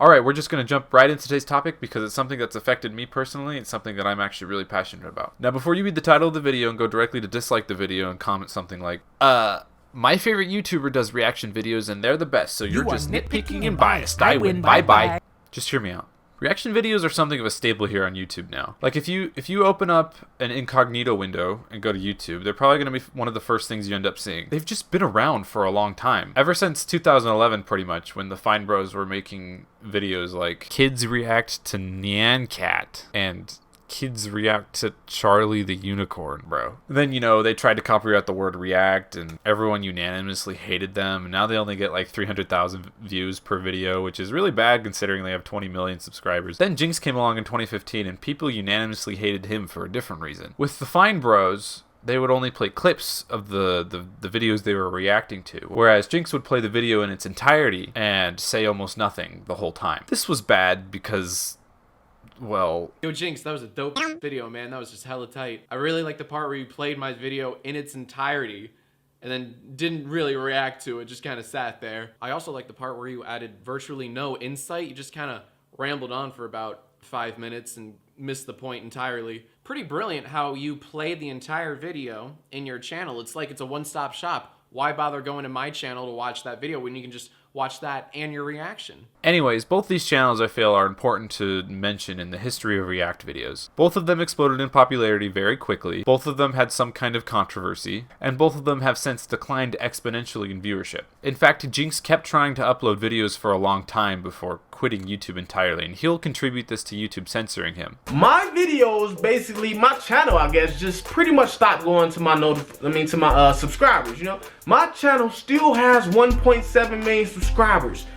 Alright, we're just going to jump right into today's topic because it's something that's affected me personally. It's something that I'm actually really passionate about. Now, before you read the title of the video and go directly to dislike the video and comment something like, my favorite YouTuber does reaction videos and they're the best, so you're just nitpicking and biased. I win. Bye-bye. Just hear me out. Reaction videos are something of a staple here on YouTube now. Like if you open up an incognito window and go to YouTube, they're probably going to be one of the first things you end up seeing. They've just been around for a long time. Ever since 2011 pretty much, when the Fine Bros were making videos like Kids React to Nyan Cat and Kids React to Charlie the Unicorn, bro. Then, they tried to copyright the word react and everyone unanimously hated them. And now they only get like 300,000 views per video, which is really bad considering they have 20 million subscribers. Then Jinx came along in 2015 and people unanimously hated him for a different reason. With the Fine Bros, they would only play clips of the videos they were reacting to, whereas Jinx would play the video in its entirety and say almost nothing the whole time. This was bad because, well... Yo, Jinx, that was a dope video, man. That was just hella tight. I really like the part where you played my video in its entirety and then didn't really react to it, just kind of sat there. I also like the part where you added virtually no insight. You just kind of rambled on for about 5 minutes and missed the point entirely. Pretty brilliant how you played the entire video in your channel. It's like it's a one-stop shop. Why bother going to my channel to watch that video when you can just watch that and your reaction? Anyways, both these channels I feel are important to mention in the history of React videos. Both of them exploded in popularity very quickly, both of them had some kind of controversy, and both of them have since declined exponentially in viewership. In fact, Jinx kept trying to upload videos for a long time before quitting YouTube entirely, and he'll contribute this to YouTube censoring him. My videos, basically my channel, I guess, just pretty much stopped going to my subscribers, My channel still has 1.7 million subscribers,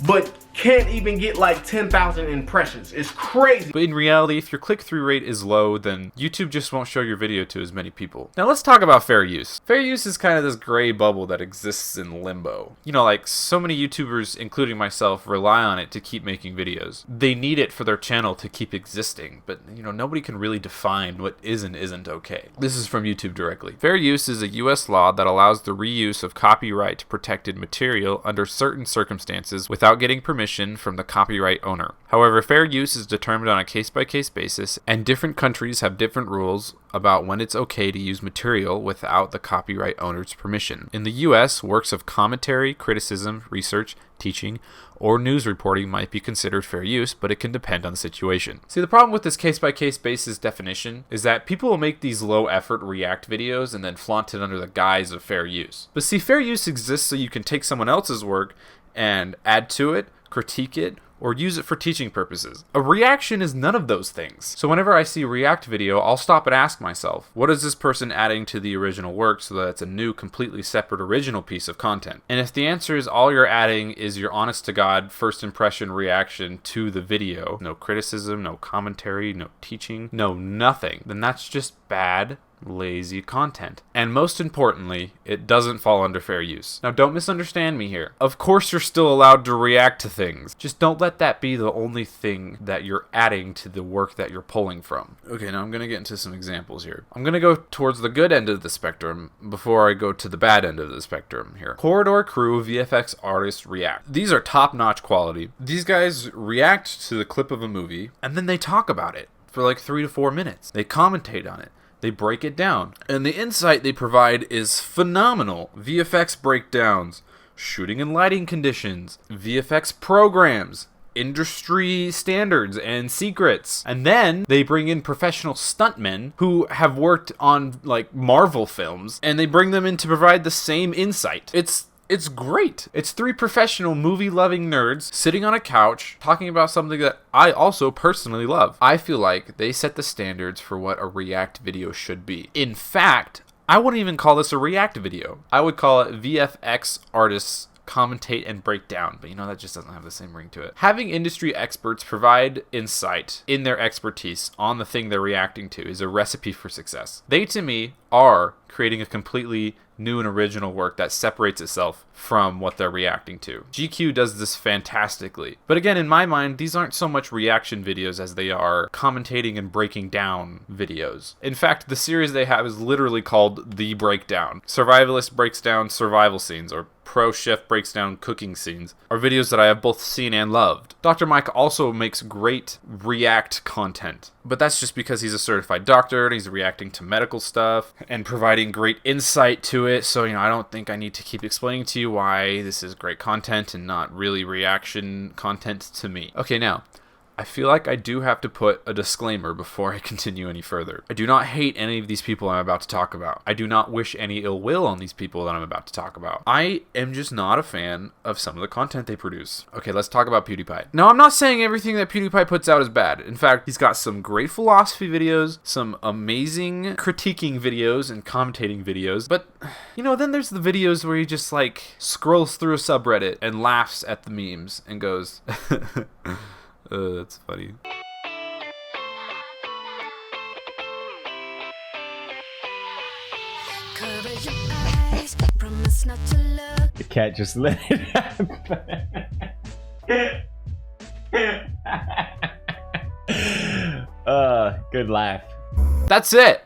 but can't even get like 10,000 impressions. It's crazy. But in reality, if your click-through rate is low, then YouTube just won't show your video to as many people. Now let's talk about fair use. Fair use is kind of this gray bubble that exists in limbo. Like so many YouTubers, including myself, rely on it to keep making videos. They need it for their channel to keep existing, but nobody can really define what is and isn't okay. This is from YouTube directly. Fair use is a US law that allows the reuse of copyright protected material under certain circumstances without getting permission from the copyright owner. However, fair use is determined on a case-by-case basis, and different countries have different rules about when it's okay to use material without the copyright owner's permission. In the US, works of commentary, criticism, research, teaching, or news reporting might be considered fair use, but it can depend on the situation. See, the problem with this case-by-case basis definition is that people will make these low-effort React videos and then flaunt it under the guise of fair use. But see, fair use exists so you can take someone else's work and add to it, critique it, or use it for teaching purposes. A reaction is none of those things. So whenever I see a React video, I'll stop and ask myself, what is this person adding to the original work so that it's a new, completely separate original piece of content? And if the answer is all you're adding is your honest-to-God first impression reaction to the video, no criticism, no commentary, no teaching, no nothing, then that's just bad, lazy content. And most importantly, it doesn't fall under fair use. Now, don't misunderstand me here. Of course you're still allowed to react to things. Just don't let that be the only thing that you're adding to the work that you're pulling from. Okay, now I'm going to get into some examples here. I'm going to go towards the good end of the spectrum before I go to the bad end of the spectrum here. Corridor Crew VFX artists react. These are top-notch quality. These guys react to the clip of a movie, and then they talk about it for like 3 to 4 minutes. They commentate on it. They break it down. And the insight they provide is phenomenal. VFX breakdowns, shooting and lighting conditions, VFX programs, industry standards and secrets. And then they bring in professional stuntmen who have worked on like Marvel films, and they bring them in to provide the same insight. It's great. It's 3 professional movie-loving nerds sitting on a couch talking about something that I also personally love. I feel like they set the standards for what a React video should be. In fact, I wouldn't even call this a React video. I would call it VFX artists commentate and break down, but that just doesn't have the same ring to it. Having industry experts provide insight in their expertise on the thing they're reacting to is a recipe for success. They, to me, are creating a completely new and original work that separates itself from what they're reacting to. GQ does this fantastically. But again, in my mind, these aren't so much reaction videos as they are commentating and breaking down videos. In fact, the series they have is literally called The Breakdown. Survivalist breaks down survival scenes, or Pro Chef Breaks Down cooking scenes, are videos that I have both seen and loved. Dr. Mike also makes great React content, but that's just because he's a certified doctor and he's reacting to medical stuff and providing great insight to it. So, I don't think I need to keep explaining to you why this is great content and not really reaction content to me. Okay, now, I feel like I do have to put a disclaimer before I continue any further. I do not hate any of these people I'm about to talk about. I do not wish any ill will on these people that I'm about to talk about. I am just not a fan of some of the content they produce. Okay, let's talk about PewDiePie. Now, I'm not saying everything that PewDiePie puts out is bad. In fact, he's got some great philosophy videos, some amazing critiquing videos and commentating videos, but, then there's the videos where he just, scrolls through a subreddit and laughs at the memes and goes... that's funny. The cat just let it happen. Good laugh. That's it.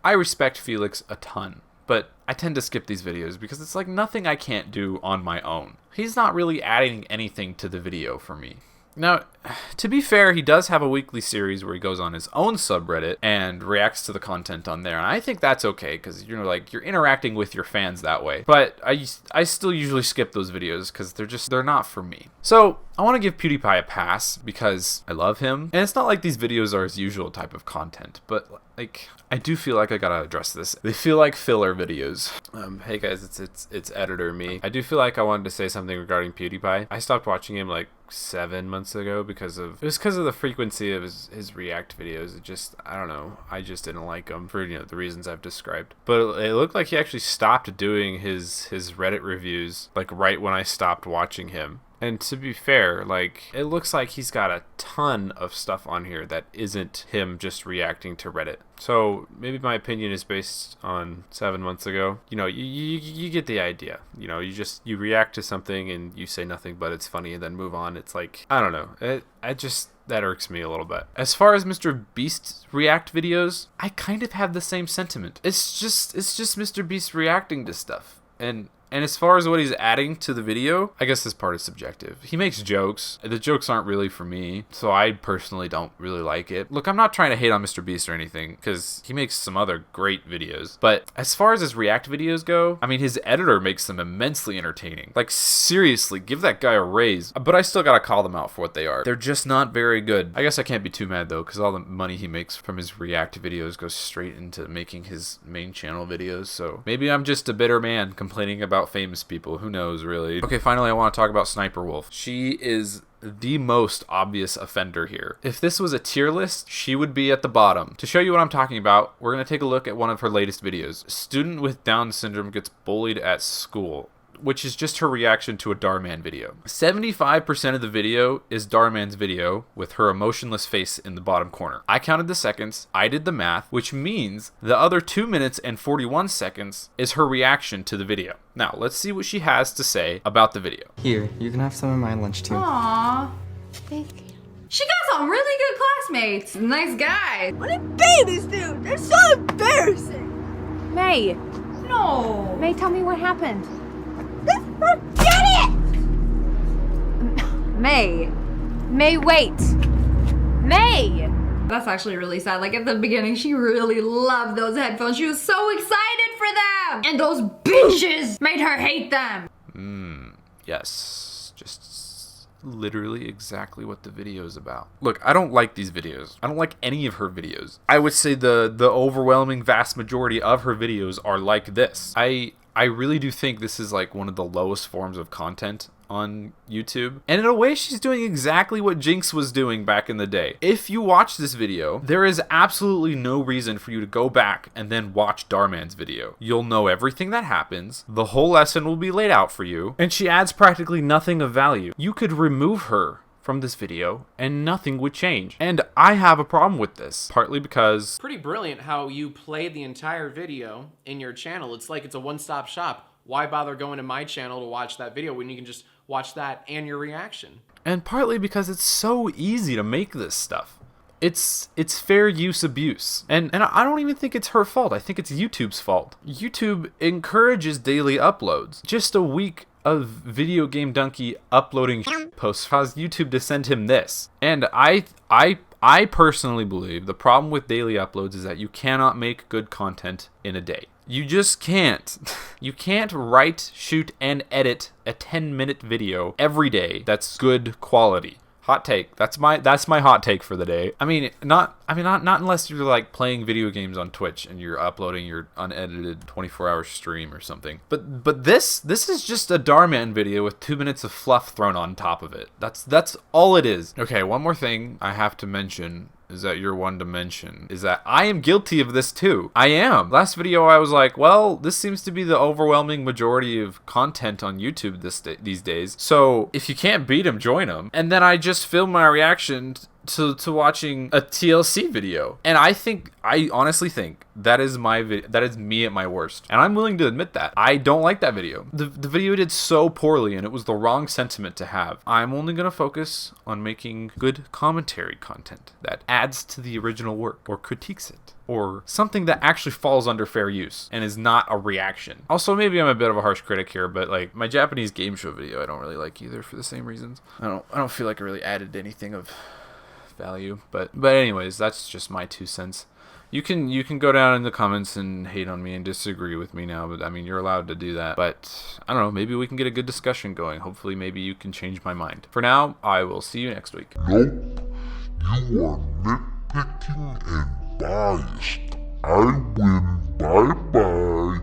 I respect Felix a ton, but I tend to skip these videos because it's nothing I can't do on my own. He's not really adding anything to the video for me. Now, to be fair, he does have a weekly series where he goes on his own subreddit and reacts to the content on there, and I think that's okay because you're interacting with your fans that way. But I still usually skip those videos because they're not for me. So I want to give PewDiePie a pass because I love him, and it's not like these videos are his usual type of content, but I do feel like I gotta address this. They feel like filler videos. Hey guys, it's editor me. I do feel like I wanted to say something regarding PewDiePie. I stopped watching him 7 months ago because of the frequency of his React videos. I don't know. I just didn't like him for the reasons I've described. But it looked like he actually stopped doing his Reddit reviews right when I stopped watching him. And to be fair, it looks like he's got a ton of stuff on here that isn't him just reacting to Reddit. So maybe my opinion is based on 7 months ago. You get the idea. You react to something and you say nothing but it's funny and then move on. It's I don't know. That irks me a little bit. As far as Mr. Beast's React videos, I kind of have the same sentiment. It's just Mr. Beast reacting to stuff. And as far as what he's adding to the video, I guess this part is subjective. He makes jokes. The jokes aren't really for me, so I personally don't really like it. Look, I'm not trying to hate on Mr. Beast or anything, because he makes some other great videos. But as far as his React videos go, his editor makes them immensely entertaining. Seriously, give that guy a raise. But I still gotta call them out for what they are. They're just not very good. I guess I can't be too mad, though, because all the money he makes from his React videos goes straight into making his main channel videos, so maybe I'm just a bitter man complaining about famous people. Who knows, really? Okay, finally, I want to talk about Sniper Wolf. She is the most obvious offender here. If this was a tier list, she would be at the bottom. To show you what I'm talking about, we're going to take a look at one of her latest videos. Student with Down syndrome gets bullied at school, which is just her reaction to a Darman video. 75% of the video is Darman's video with her emotionless face in the bottom corner. I counted the seconds, I did the math, which means the other 2 minutes and 41 seconds is her reaction to the video. Now, let's see what she has to say about the video. Here, you can have some of my lunch too. Aww, thank you. She got some really good classmates. Nice guy. What did babies do? They're so embarrassing. May. No. May, tell me what happened. Forget it! May, wait. May! That's actually really sad. At the beginning, she really loved those headphones. She was so excited for them! And those bitches made her hate them! Yes. Just literally exactly what the video is about. Look, I don't like these videos. I don't like any of her videos. I would say the overwhelming vast majority of her videos are like this. I really do think this is one of the lowest forms of content on YouTube. And in a way, she's doing exactly what Jinx was doing back in the day. If you watch this video, there is absolutely no reason for you to go back and then watch Darman's video. You'll know everything that happens. The whole lesson will be laid out for you. And she adds practically nothing of value. You could remove her from this video and nothing would change. And I have a problem with this, partly because... Pretty brilliant how you played the entire video in your channel. It's like it's a one-stop shop. Why bother going to my channel to watch that video when you can just watch that and your reaction? And partly because it's so easy to make this stuff. It's fair use abuse. And I don't even think it's her fault. I think it's YouTube's fault. YouTube encourages daily uploads. Just a week of Video Game Donkey uploading posts caused YouTube to send him this. And I personally believe the problem with daily uploads is that you cannot make good content in a day. You just can't. You can't write, shoot, and edit a 10-minute video every day that's good quality. Hot take. That's my hot take for the day. Not unless you're like playing video games on Twitch and you're uploading your unedited 24-hour stream or something. But this is just a Darman video with 2 minutes of fluff thrown on top of it. That's all it is. Okay, one more thing I have to mention is that you're one to mention is that I am guilty of this too. I am. Last video I was like, well, this seems to be the overwhelming majority of content on YouTube these days. So if you can't beat them, join them. And then I just filmed my reaction to watching a TLC video, and I honestly think that is me at my worst, and I'm willing to admit that I don't like that video. The video did so poorly, and it was the wrong sentiment to have. I'm only gonna focus on making good commentary content that adds to the original work or critiques it, or something that actually falls under fair use and is not a reaction. Also, maybe I'm a bit of a harsh critic here, but like my Japanese game show video I don't really like either for the same reasons. I don't feel like it really added anything of value, but anyways, that's just my 2 cents. You can go down in the comments and hate on me and disagree with me now, but I mean, you're allowed to do that. But I don't know, maybe we can get a good discussion going. Hopefully maybe you can change my mind. For now, I will see you next week. Nope, you are nitpicking and biased. I win, bye bye.